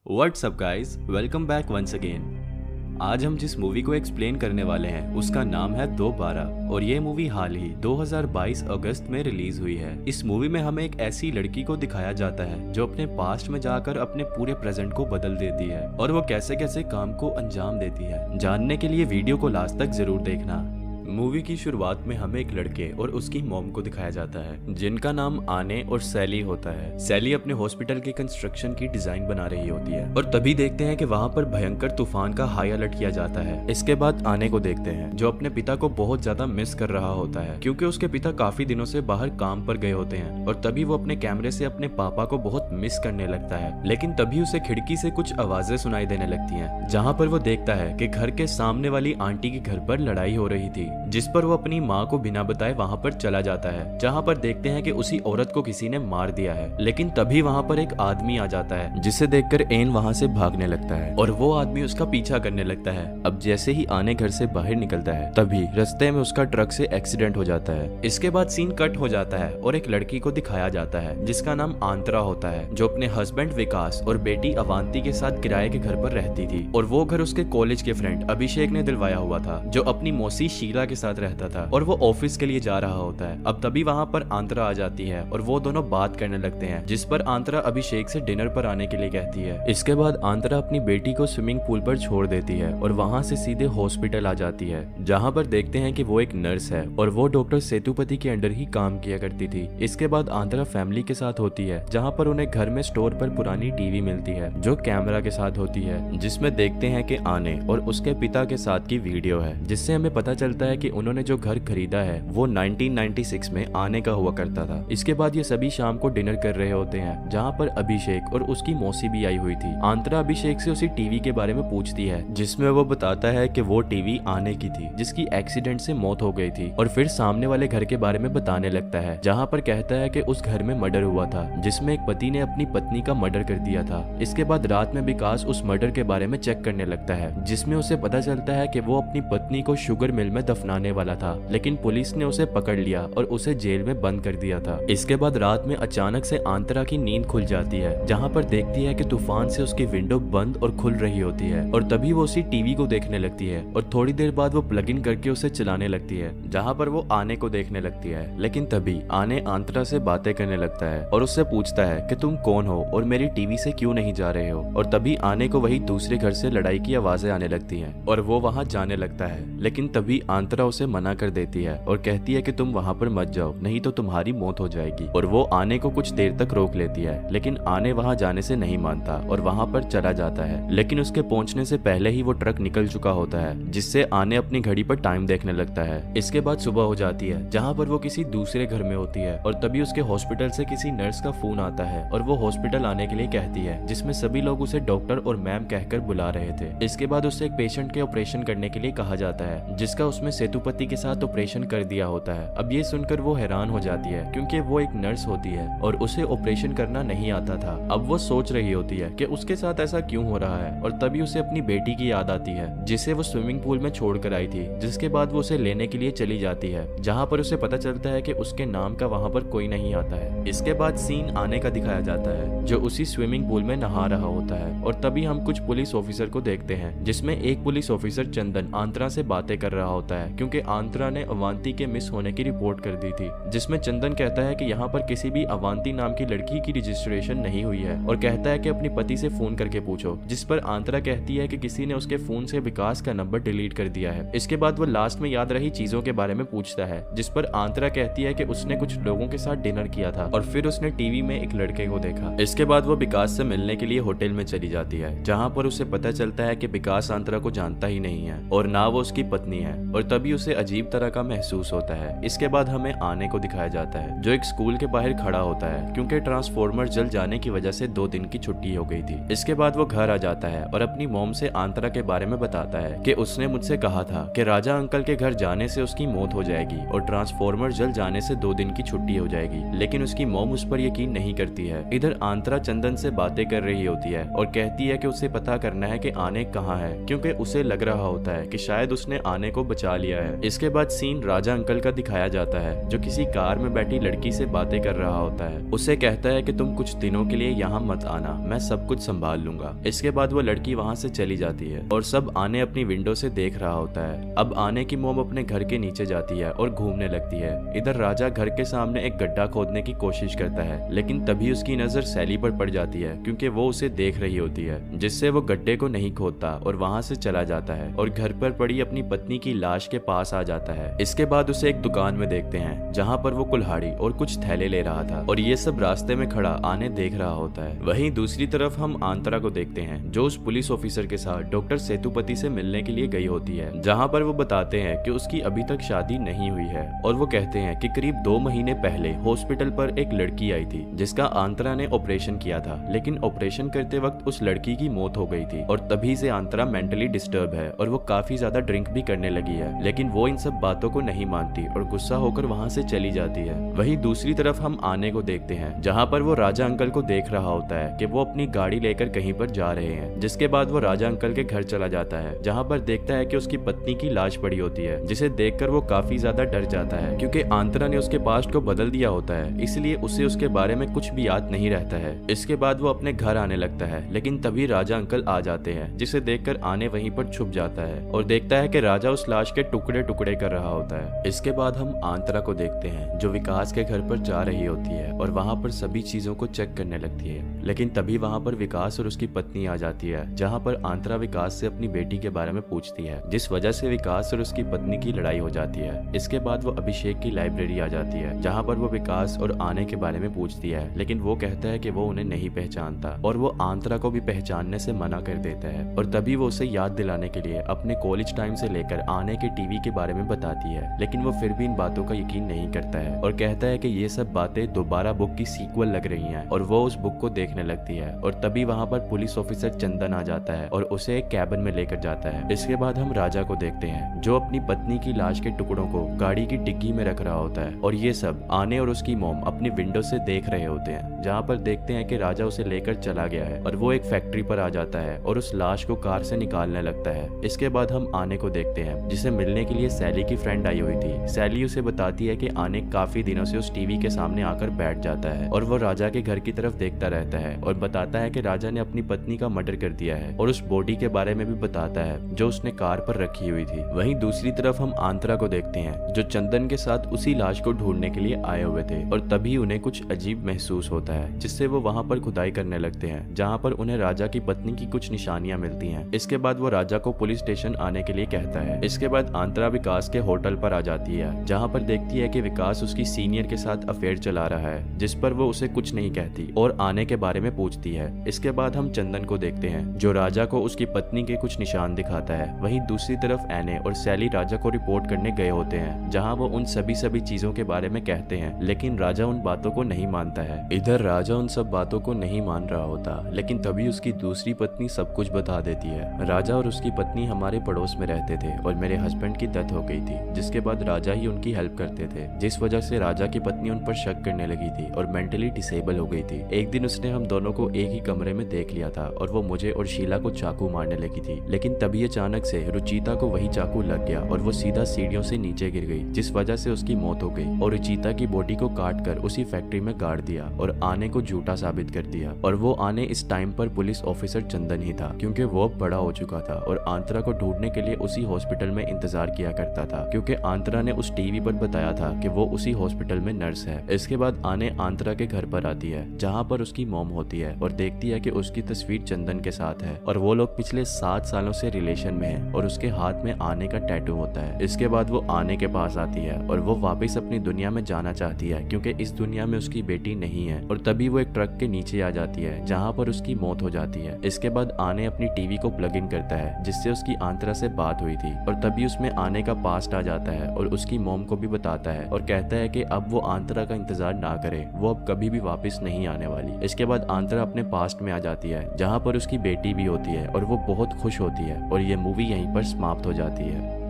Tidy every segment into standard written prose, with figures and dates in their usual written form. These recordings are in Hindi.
What's up guys, welcome back once again. आज हम जिस मूवी को एक्सप्लेन करने वाले हैं उसका नाम है 2/12 और ये मूवी हाल ही 2022 अगस्त में रिलीज हुई है। इस मूवी में हमें एक ऐसी लड़की को दिखाया जाता है जो अपने पास्ट में जाकर अपने पूरे प्रेजेंट को बदल देती है और वो कैसे कैसे काम को अंजाम देती है। जानने के लिए वीडियो को लास्ट तक जरूर देखना। मूवी की शुरुआत में हमें एक लड़के और उसकी मॉम को दिखाया जाता है जिनका नाम आने और सैली होता है। सैली अपने हॉस्पिटल के कंस्ट्रक्शन की डिजाइन बना रही होती है और तभी देखते हैं कि वहाँ पर भयंकर तूफान का हाई अलर्ट किया जाता है। इसके बाद आने को देखते हैं जो अपने पिता को बहुत ज्यादा मिस कर रहा होता है क्योंकि उसके पिता काफी दिनों से बाहर काम पर गए होते हैं और तभी वो अपने कैमरे से अपने पापा को बहुत मिस करने लगता है। लेकिन तभी उसे खिड़की से कुछ आवाजें सुनाई देने लगती हैं जहाँ पर वो देखता है कि घर के सामने वाली आंटी के घर पर लड़ाई हो रही थी, जिस पर वो अपनी माँ को बिना बताए वहाँ पर चला जाता है जहाँ पर देखते हैं कि उसी औरत को किसी ने मार दिया है। लेकिन तभी वहाँ पर एक आदमी आ जाता है जिसे देखकर एन वहाँ से भागने लगता है और वो आदमी उसका पीछा करने लगता है। अब जैसे ही आने घर से बाहर निकलता है तभी रास्ते में उसका ट्रक से एक्सीडेंट हो जाता है। इसके बाद सीन कट हो जाता है और एक लड़की को दिखाया जाता है जिसका नाम आंतरा होता है जो अपने हस्बैंड विकास और बेटी अवांती के साथ किराए के घर पर रहती थी और वो घर उसके कॉलेज के फ्रेंड अभिषेक ने दिलवाया हुआ था जो अपनी मौसी शीला के साथ रहता था और वो ऑफिस के लिए जा रहा होता है। अब तभी वहाँ पर आंतरा आ जाती है और वो दोनों बात करने लगते हैं जिस पर आंतरा अभिषेक से डिनर पर आने के लिए कहती है। इसके बाद आंतरा अपनी बेटी को स्विमिंग पूल पर छोड़ देती है और वहाँ से सीधे हॉस्पिटल आ जाती है जहाँ पर देखते हैं कि वो एक नर्स है और वो डॉक्टर सेतुपति के अंडर ही काम किया करती थी। इसके बाद आंतरा फैमिली के साथ होती है जहाँ पर उन्हें घर में स्टोर पर पुरानी टीवी मिलती है जो कैमरा के साथ होती है जिसमें देखते हैं कि आने और उसके पिता के साथ की वीडियो है जिससे हमें पता चलता है कि उन्होंने जो घर खरीदा है वो 1996 में आने का हुआ करता था। इसके बाद ये सभी शाम को डिनर कर रहे होते हैं जहाँ पर अभिषेक और उसकी मौसी भी आई हुई थी। आंतरा अभिषेक से उसी टीवी के बारे में पूछती है जिसमें वो बताता है कि वो टीवी आने की थी जिसकी एक्सीडेंट से मौत हो गई थी और फिर सामने वाले घर के बारे में बताने लगता है जहाँ पर कहता है कि उस घर में मर्डर हुआ था जिसमें एक पति ने अपनी पत्नी का मर्डर कर दिया था। इसके बाद रात में विकास उस मर्डर के बारे में चेक करने लगता है जिसमें उसे पता चलता है कि वो अपनी पत्नी को शुगर मिल में दफनाने वाला था लेकिन पुलिस ने उसे पकड़ लिया और उसे जेल में बंद कर दिया था। इसके बाद रात में अचानक से आंतरा की नींद खुल जाती है जहाँ पर देखती है कि तूफान से उसकी विंडो बंद और खुल रही होती है और तभी वो उसी टीवी को देखने लगती है और थोड़ी देर बाद वो प्लग इन करके उसे चलाने लगती है जहाँ पर वो आने को देखने लगती है। लेकिन तभी आने आंतरा से बातें करने लगता है और उससे पूछता है कि तुम कौन हो और मेरी टीवी से क्यों नहीं जा रहे हो। और तभी आने को वही दूसरे घर से लड़ाई की आवाजें आने लगती हैं और वो वहाँ जाने लगता है। लेकिन तभी आंतरा उसे मना कर देती है और कहती है कि तुम वहाँ पर मत जाओ नहीं तो तुम्हारी मौत हो जाएगी। और वो आने को कुछ देर तक रोक लेती है लेकिन आने वहाँ जाने से नहीं मानता और वहाँ पर चला जाता है। लेकिन उसके पहुँचने से पहले ही वो ट्रक निकल चुका होता है जिससे आने अपनी घड़ी पर टाइम देखने लगता है। इसके बाद सुबह हो जाती है जहाँ पर वो किसी दूसरे घर में होती है और तभी उसके हॉस्पिटल से किसी नर्स का फोन आता है और वो हॉस्पिटल आने के लिए कहती है जिसमें सभी लोग उसे डॉक्टर और मैम कहकर बुला रहे थे। इसके बाद उससे एक पेशेंट के ऑपरेशन करने के लिए कहा जाता है जिसका उसमें सेतुपति के साथ ऑपरेशन कर दिया होता है। अब ये सुनकर वो हैरान हो जाती है क्योंकि वो एक नर्स होती है और उसे ऑपरेशन करना नहीं आता था। अब वो सोच रही होती है कि उसके साथ ऐसा क्यों हो रहा है और तभी उसे अपनी बेटी की याद आती है जिसे वो स्विमिंग पूल में छोड़कर आई थी। जिसके बाद वो उसे लेने के लिए चली जाती है जहाँ पर उसे पता चलता है कि उसके नाम का वहाँ पर कोई नहीं आता है। इसके बाद सीन आने का दिखाया जाता है जो उसी स्विमिंग पूल में नहा रहा होता है और तभी हम कुछ पुलिस ऑफिसर को देखते हैं जिसमें एक पुलिस ऑफिसर चंदन आंतरा से बातें कर रहा होता है क्योंकि आंतरा ने अवांती के मिस होने की रिपोर्ट कर दी थी। जिसमें चंदन कहता है कि यहाँ पर किसी भी अवांती नाम की लड़की की रजिस्ट्रेशन नहीं हुई है और कहता है कि अपनी पति से फोन करके पूछो। जिस पर आंतरा कहती है कि किसी ने उसके फोन से विकास का नंबर डिलीट कर दिया है। इसके बाद वो लास्ट में याद रही चीजों के बारे में पूछता है जिस पर आंतरा कहती है कि उसने कुछ लोगों के साथ डिनर किया था और फिर उसने टीवी में एक लड़के को देखा। इसके बाद वो विकास से मिलने के लिए होटल में चली जाती है जहाँ पर उसे पता चलता है कि विकास आंतरा को जानता ही नहीं है और ना वो उसकी पत्नी है और तभी उसे अजीब तरह का महसूस होता है। इसके बाद हमें आने को दिखाया जाता है जो एक स्कूल के बाहर खड़ा होता है क्योंकि ट्रांसफॉर्मर जल जाने की वजह से 2 दिन की छुट्टी हो गई थी। इसके बाद वो घर आ जाता है और अपनी मॉम से आंतरा के बारे में बताता है कि उसने मुझसे कहा था कि राजा अंकल के घर जाने से उसकी मौत हो जाएगी और ट्रांसफॉर्मर जल जाने से 2 दिन की छुट्टी हो जाएगी। लेकिन उसकी मॉम उस पर यकीन नहीं करती है। इधर आंतरा चंदन से बातें कर रही होती है और कहती है कि उसे पता करना है कि आने कहाँ है क्योंकि उसे लग रहा होता है कि शायद उसने आने को बचा लिया लिया है। इसके बाद सीन राजा अंकल का दिखाया जाता है जो किसी कार में बैठी लड़की से बातें कर रहा होता है। उसे कहता है कि तुम कुछ दिनों के लिए यहाँ मत आना, मैं सब कुछ संभाल लूंगा। इसके बाद वो लड़की वहाँ से चली जाती है और सब आने अपनी विंडो से देख रहा होता है। अब आने की मोम अपने घर के नीचे जाती है और घूमने लगती है। इधर राजा घर के सामने एक गड्ढा खोदने की कोशिश करता है, लेकिन तभी उसकी नजर सैली पर पड़ जाती है क्योंकि वो उसे देख रही होती है, जिससे वो गड्ढे को नहीं खोदता और वहाँ से चला जाता है और घर पर पड़ी अपनी पत्नी की लाश के पास आ जाता है। इसके बाद उसे एक दुकान में देखते हैं जहाँ पर वो कुल्हाड़ी और कुछ थैले ले रहा था और ये सब रास्ते में खड़ा आने देख रहा होता है। वहीं दूसरी तरफ हम आंतरा को देखते हैं जो उस पुलिस ऑफिसर के साथ डॉक्टर सेतुपति से मिलने के लिए गई होती है, जहाँ पर वो बताते हैं कि उसकी अभी तक शादी नहीं हुई है और वो कहते हैं कि करीब 2 महीने पहले हॉस्पिटल पर एक लड़की आई थी जिसका आंतरा ने ऑपरेशन किया था, लेकिन ऑपरेशन करते वक्त उस लड़की की मौत हो गई थी और तभी से आंतरा मेंटली डिस्टर्ब है और वो काफी ज्यादा ड्रिंक भी करने लगी है। लेकिन वो इन सब बातों को नहीं मानती और गुस्सा होकर वहाँ से चली जाती है। वहीं दूसरी तरफ हम आने को देखते हैं जहाँ पर वो राजा अंकल को देख रहा होता है कि वो अपनी गाड़ी लेकर कहीं पर जा रहे हैं। जिसके बाद वो राजा अंकल के घर चला जाता है जहाँ पर देखता है कि उसकी पत्नी की लाश पड़ी होती है, जिसे देखकर वो काफी ज्यादा डर जाता है क्योंकि आंतरा ने उसके पास्ट को बदल दिया होता है, इसलिए उसे उसके बारे में कुछ भी याद नहीं रहता है। इसके बाद वो अपने घर आने लगता है, लेकिन तभी राजा अंकल आ जाते हैं, जिसे देखकर आने वहीं पर छुप जाता है और देखता है कि राजा उस लाश के टुकड़े टुकड़े कर रहा होता है। इसके बाद हम आंतरा को देखते हैं जो विकास के घर पर जा रही होती है और वहाँ पर सभी चीजों को चेक करने लगती है, लेकिन तभी वहाँ पर विकास और उसकी पत्नी आ जाती है, जहाँ पर आंतरा विकास से अपनी बेटी के बारे में पूछती है, जिस वजह से विकास और उसकी पत्नी की लड़ाई हो जाती है। इसके बाद वो अभिषेक की लाइब्रेरी आ जाती है जहाँ पर वो विकास और आने के बारे में पूछती है, लेकिन वो कहता है कि वो उन्हें नहीं पहचानता और वो आंतरा को भी पहचानने से मना कर देता है और तभी वो उसे याद दिलाने के लिए अपने कॉलेज टाइम से लेकर आने के टीवी के बारे में बताती है, लेकिन वो फिर भी इन बातों का यकीन नहीं करता है और कहता है कि ये सब बातें दोबारा बुक की सीक्वल लग रही हैं और वो उस बुक को देखने लगती है। और तभी वहाँ पर पुलिस ऑफिसर चंदन आ जाता है और उसे एक कैबिन में लेकर जाता है। इसके बाद हम राजा को देखते हैं जो अपनी पत्नी की लाश के टुकड़ों को गाड़ी की डिग्गी में रख रहा होता है और ये सब आने और उसकी मोम अपनी विंडो से देख रहे होते हैं, जहाँ पर देखते हैं कि राजा उसे लेकर चला गया है और वो एक फैक्ट्री पर आ जाता है और उस लाश को कार से निकालने लगता है। इसके बाद हम आने को देखते हैं जिसे मिलने के लिए सैली की फ्रेंड आई हुई थी। सैली उसे बताती है कि आने काफी दिनों से उस टीवी के सामने आकर बैठ जाता है और वो राजा के घर की तरफ देखता रहता है और बताता है कि राजा ने अपनी पत्नी का मर्डर कर दिया है और उस बॉडी के बारे में भी बताता है जो उसने कार पर रखी हुई थी। वहीं दूसरी तरफ हम आंतरा को देखते हैं जो चंदन के साथ उसी लाश को ढूंढने के लिए आए हुए थे और तभी उन्हें कुछ अजीब महसूस होता है, जिससे वो वहाँ पर खुदाई करने लगते हैं जहाँ पर उन्हें राजा की पत्नी की कुछ निशानियां मिलती हैं। इसके बाद वो राजा को पुलिस स्टेशन आने के लिए कहता है। इसके बाद आंतरा विकास के होटल पर आ जाती है जहाँ पर देखती है कि विकास उसकी सीनियर के साथ अफेयर चला रहा है, जिस पर वो उसे कुछ नहीं कहती और आने के बारे में पूछती है। इसके बाद हम चंदन को देखते हैं जो राजा को उसकी पत्नी के कुछ निशान दिखाता है। वहीं दूसरी तरफ एने और सैली राजा को रिपोर्ट करने गए होते हैं जहाँ वो उन सभी चीजों के बारे में कहते हैं, लेकिन राजा उन बातों को नहीं मानता है। इधर राजा उन सब बातों को नहीं मान रहा होता, लेकिन तभी उसकी दूसरी पत्नी सब कुछ बता देती है। राजा और उसकी पत्नी हमारे पड़ोस में रहते थे और मेरे हस्बैंड की डेथ हो गई थी, जिसके बाद राजा ही उनकी हेल्प करते थे, जिस वजह से राजा की पत्नी उन पर शक करने लगी थी और मेंटली डिसेबल हो गई थी। एक दिन उसने हम दोनों को एक ही कमरे में देख लिया था और वो मुझे और शीला को चाकू मारने लगी थी, लेकिन तभी अचानक से रुचिता को वही चाकू लग गया और वो सीधा सीढ़ियों से नीचे गिर गई, जिस वजह से उसकी मौत हो गई और रुचिता की बॉडी को काट कर उसी फैक्ट्री में गाड़ दिया और आने को झूठा साबित कर दिया। और वो आने इस टाइम पर पुलिस ऑफिसर चंदन ही था, क्योंकि वो अब बड़ा हो चुका था और आंतरा को ढूंढने के लिए उसी हॉस्पिटल में इंतजार किया करता था, क्योंकि आंतरा ने उस टीवी पर बताया था कि वो उसी हॉस्पिटल में नर्स है। इसके बाद आने आंतरा के घर पर आती है जहाँ पर उसकी मॉम होती है और देखती है कि उसकी तस्वीर चंदन के साथ है और वो लोग पिछले 7 सालों से रिलेशन में है और उसके हाथ में आने का टैटू होता है। इसके बाद वो आने के पास आती है और वो वापस अपनी दुनिया में जाना चाहती है, क्योंकि इस दुनिया में उसकी बेटी नहीं है। और तभी वो एक ट्रक के नीचे आ जाती है जहाँ पर उसकी मौत हो जाती है। इसके बाद आने अपनी टीवी को प्लग इन करता है जिससे उसकी आंतरा से बात हुई थी और तभी उसमें आने का पास्ट आ जाता है और उसकी मॉम को भी बताता है और कहता है कि अब वो आंतरा का इंतजार ना करे, वो अब कभी भी वापस नहीं आने वाली। इसके बाद आंतरा अपने पास्ट में आ जाती है जहाँ पर उसकी बेटी भी होती है और वो बहुत खुश होती है और ये मूवी यहीं पर समाप्त हो जाती है।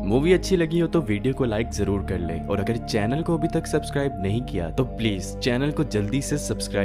मूवी अच्छी लगी हो तो वीडियो को लाइक जरूर कर ले और अगर चैनल को अभी तक सब्सक्राइब नहीं किया तो प्लीज चैनल को जल्दी से सब्सक्राइब